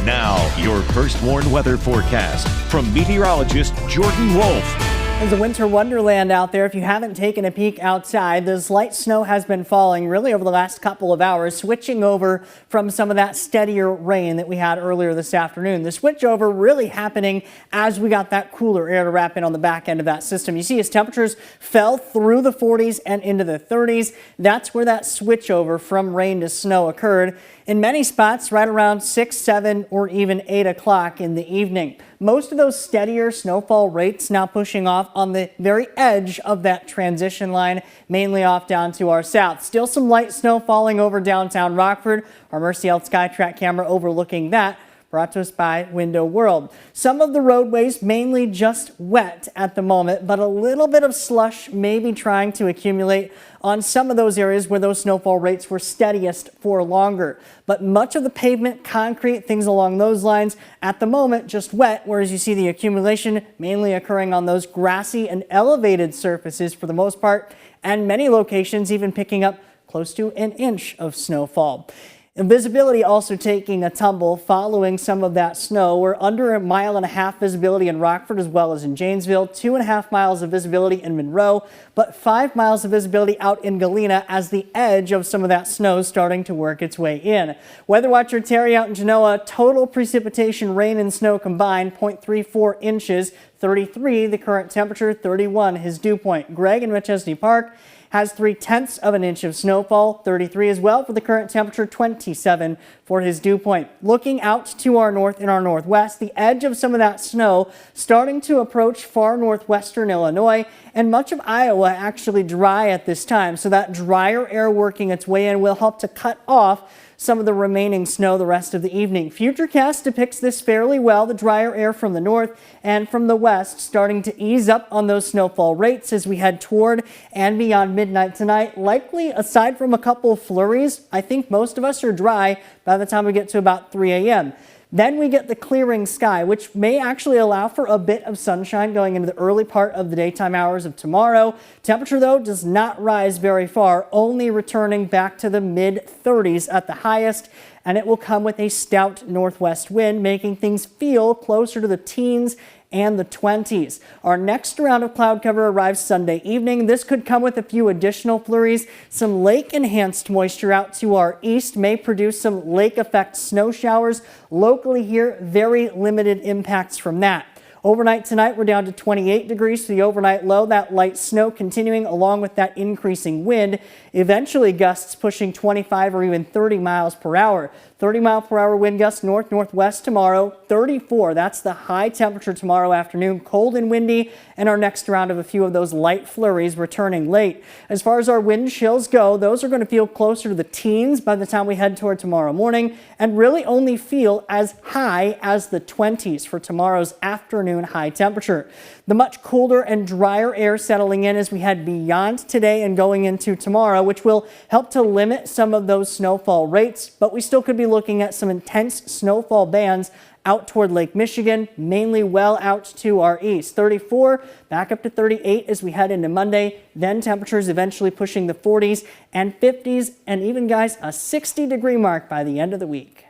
Now, your first warned weather forecast from meteorologist Jordan Wolfe. It's a winter wonderland out there. If you haven't taken a peek outside, this light snow has been falling really over the last couple of hours, switching over from some of that steadier rain that we had earlier this afternoon. The switch over really happening as we got that cooler air to wrap in on the back end of that system. You see as temperatures fell through the 40s and into the 30s. That's where that switch over from rain to snow occurred. In many spots, right around 6, 7, or even 8 o'clock in the evening. Most of those steadier snowfall rates now pushing off on the very edge of that transition line, mainly off down to our south. Still some light snow falling over downtown Rockford. Our Mercy Health SkyTrack camera overlooking that. Brought to us by Window World. Some of the roadways mainly just wet at the moment, but a little bit of slush may be trying to accumulate on some of those areas where those snowfall rates were steadiest for longer. But much of the pavement, concrete, things along those lines at the moment just wet, whereas you see the accumulation mainly occurring on those grassy and elevated surfaces for the most part, and many locations even picking up close to an inch of snowfall. And visibility also taking a tumble following some of that snow. We're under 1.5 miles visibility in Rockford as well as in Janesville, 2.5 miles of visibility in Monroe, but 5 miles of visibility out in Galena as the edge of some of that snow starting to work its way in. Weather watcher Terry out in Genoa, total precipitation, rain and snow combined, 0.34 inches, 33 the current temperature, 31 his dew point. Greg in McChesney Park has 0.3 of an inch of snowfall, 33 as well for the current temperature, 27 for his dew point. Looking out to our north and our northwest, the edge of some of that snow starting to approach far northwestern Illinois, and much of Iowa actually dry at this time. So that drier air working its way in will help to cut off some of the remaining snow the rest of the evening. Futurecast depicts this fairly well, the drier air from the north and from the west starting to ease up on those snowfall rates as we head toward and beyond midnight tonight. Likely, aside from a couple of flurries, I think most of us are dry by the time we get to about 3 a.m. Then we get the clearing sky, which may actually allow for a bit of sunshine going into the early part of the daytime hours of tomorrow. Temperature, though, does not rise very far, only returning back to the mid-30s at the highest, and it will come with a stout northwest wind, making things feel closer to the teens and the 20s. Our next round of cloud cover arrives Sunday evening. This could come with a few additional flurries. Some lake-enhanced moisture out to our east may produce some lake-effect snow showers. Locally here, very limited impacts from that. Overnight tonight, we're down to 28 degrees for the overnight low. That light snow continuing along with that increasing wind. Eventually gusts pushing 25 or even 30 miles per hour. 30-mile-per-hour wind gusts north-northwest tomorrow. 34, that's the high temperature tomorrow afternoon. Cold and windy, and our next round of a few of those light flurries returning late. As far as our wind chills go, those are going to feel closer to the teens by the time we head toward tomorrow morning, and really only feel as high as the 20s for tomorrow's afternoon high temperature. The much cooler and drier air settling in as we head beyond today and going into tomorrow, which will help to limit some of those snowfall rates, but we still could be looking at some intense snowfall bands out toward Lake Michigan, mainly well out to our east. 34 back up to 38 as we head into Monday. Then temperatures eventually pushing the 40s and 50s, and even, guys, a 60-degree mark by the end of the week.